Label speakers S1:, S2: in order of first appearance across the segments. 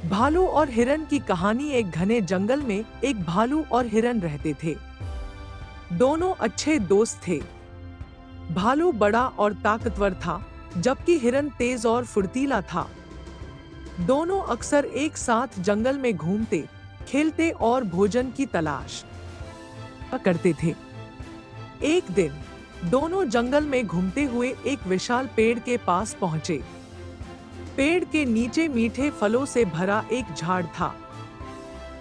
S1: भालू और हिरन की कहानी। एक घने जंगल में एक भालू और हिरन रहते थे। दोनों अच्छे दोस्त थे। भालू बड़ा और ताकतवर था, जबकि हिरन तेज और फुर्तीला था। दोनों अक्सर एक साथ जंगल में घूमते, खेलते और भोजन की तलाश करते थे। एक दिन दोनों जंगल में घूमते हुए एक विशाल पेड़ के पास पहुंचे। पेड़ के नीचे मीठे फलों से भरा एक झाड़ था।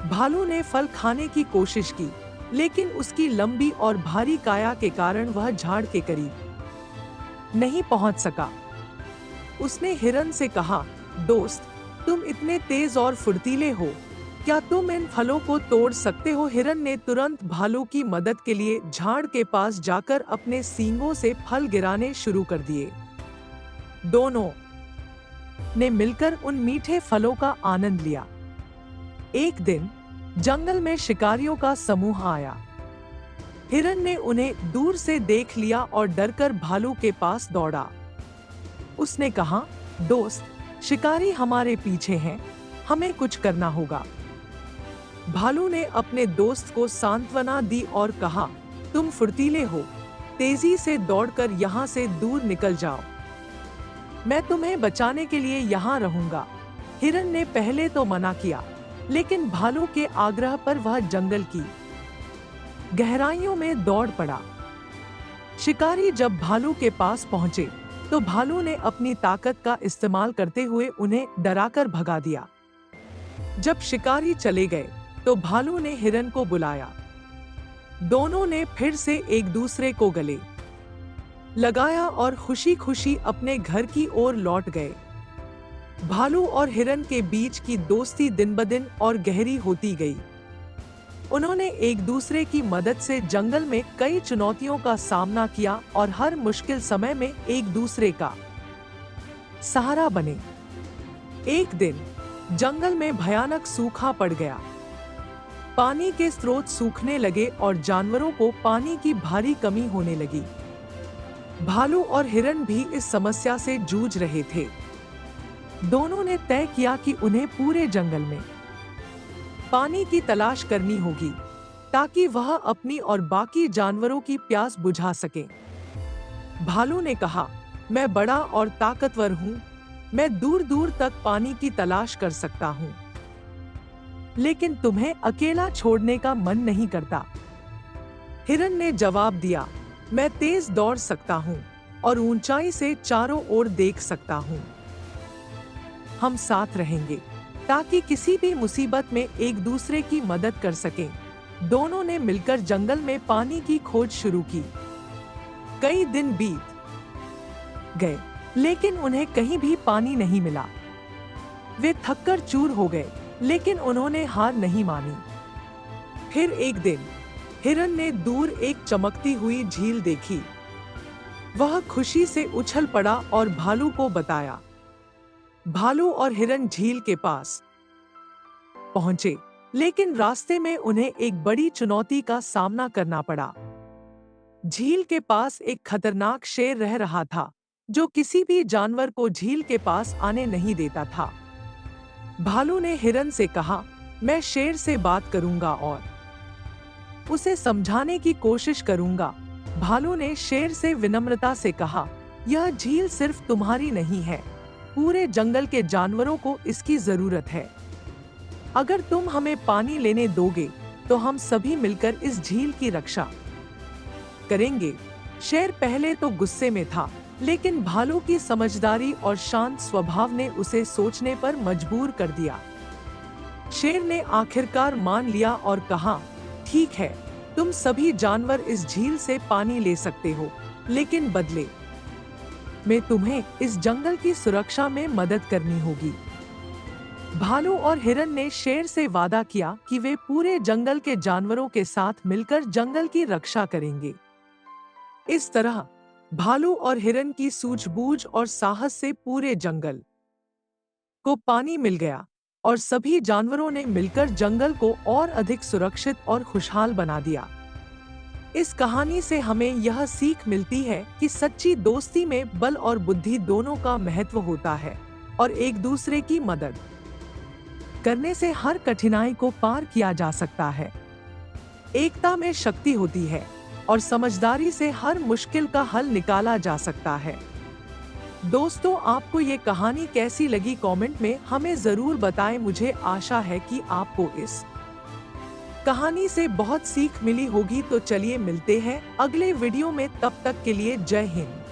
S1: भालू ने फल खाने की कोशिश की, लेकिन उसकी लंबी और भारी काया के कारण वह झाड़ के करीब नहीं पहुंच सका। उसने हिरन से कहा, दोस्त, तुम इतने तेज और फुर्तीले हो, क्या तुम इन फलों को तोड़ सकते हो? हिरन ने तुरंत भालू की मदद के लिए झाड़ के पास जाकर अपने सींगों से फल गिराने शुरू कर दिए। दोनों ने मिलकर उन मीठे फलों का आनंद लिया। एक दिन जंगल में शिकारियों का समूह आया। हिरन ने उन्हें दूर से देख लिया और डरकर भालू के पास दौड़ा। उसने कहा, दोस्त, शिकारी हमारे पीछे हैं, हमें कुछ करना होगा। भालू ने अपने दोस्त को सांत्वना दी और कहा, तुम फुर्तीले हो, तेजी से दौड़कर यहाँ से दूर निकल जाओ, मैं तुम्हें बचाने के लिए यहाँ रहूंगा। हिरन ने पहले तो मना किया, लेकिन भालू के आग्रह पर वह जंगल की गहराइयों में दौड़ पड़ा। शिकारी जब भालू के पास पहुंचे, तो भालू ने अपनी ताकत का इस्तेमाल करते हुए उन्हें डराकर भगा दिया। जब शिकारी चले गए, तो भालू ने हिरन को बुलाया। दोनों ने फिर से एक दूसरे को गले लगाया और खुशी खुशी अपने घर की ओर लौट गए। भालू और हिरन के बीच की दोस्ती दिन ब दिन और गहरी होती गई। उन्होंने एक दूसरे की मदद से जंगल में कई चुनौतियों का सामना किया और हर मुश्किल समय में एक दूसरे का सहारा बने। एक दिन जंगल में भयानक सूखा पड़ गया। पानी के स्रोत सूखने लगे और जानवरों को पानी की भारी कमी होने लगी। भालू और हिरन भी इस समस्या से जूझ रहे थे। दोनों ने तय किया कि उन्हें पूरे जंगल में पानी की तलाश करनी होगी, ताकि वह अपनी और बाकी जानवरों की प्यास बुझा सके। भालू ने कहा, मैं बड़ा और ताकतवर हूँ, मैं दूर दूर तक पानी की तलाश कर सकता हूँ, लेकिन तुम्हें अकेला छोड़ने का मन नहीं करता। हिरन ने जवाब दिया, मैं तेज दौड़ सकता हूँ और ऊंचाई से चारों ओर देख सकता हूँ। हम साथ रहेंगे, ताकि किसी भी मुसीबत में एक दूसरे की मदद कर सकें। दोनों ने मिलकर जंगल में पानी की खोज शुरू की। कई दिन बीत गए, लेकिन उन्हें कहीं भी पानी नहीं मिला। वे थककर चूर हो गए, लेकिन उन्होंने हार नहीं मानी। फिर एक दिन हिरन ने दूर एक चमकती हुई झील देखी। वह खुशी से उछल पड़ा और भालू को बताया। भालू और हिरन झील के पास पहुंचे, लेकिन रास्ते में उन्हें एक बड़ी चुनौती का सामना करना पड़ा। झील के पास एक खतरनाक शेर रह रहा था, जो किसी भी जानवर को झील के पास आने नहीं देता था। भालू ने हिरन से कहा, मैं शेर से बात करूंगा और उसे समझाने की कोशिश करूंगा। भालू ने शेर से विनम्रता से कहा, यह झील सिर्फ तुम्हारी नहीं है, पूरे जंगल के जानवरों को इसकी जरूरत है। अगर तुम हमें पानी लेने दोगे, तो हम सभी मिलकर इस झील की रक्षा करेंगे। शेर पहले तो गुस्से में था, लेकिन भालू की समझदारी और शांत स्वभाव ने उसे सोचने पर मजबूर कर दिया। शेर ने आखिरकार मान लिया और कहा, ठीक है, तुम सभी जानवर इस झील से पानी ले सकते हो, लेकिन बदले में तुम्हें इस जंगल की सुरक्षा में मदद करनी होगी। भालू और हिरन ने शेर से वादा किया कि वे पूरे जंगल के जानवरों के साथ मिलकर जंगल की रक्षा करेंगे। इस तरह भालू और हिरन की सूझबूझ और साहस से पूरे जंगल को पानी मिल गया और सभी जानवरों ने मिलकर जंगल को और अधिक सुरक्षित और खुशहाल बना दिया। इस कहानी से हमें यह सीख मिलती है कि सच्ची दोस्ती में बल और बुद्धि दोनों का महत्व होता है और एक दूसरे की मदद करने से हर कठिनाई को पार किया जा सकता है। एकता में शक्ति होती है और समझदारी से हर मुश्किल का हल निकाला जा सकता है। दोस्तों, आपको ये कहानी कैसी लगी कमेंट में हमें जरूर बताएं। मुझे आशा है कि आपको इस कहानी से बहुत सीख मिली होगी। तो चलिए मिलते हैं अगले वीडियो में, तब तक के लिए जय हिंद।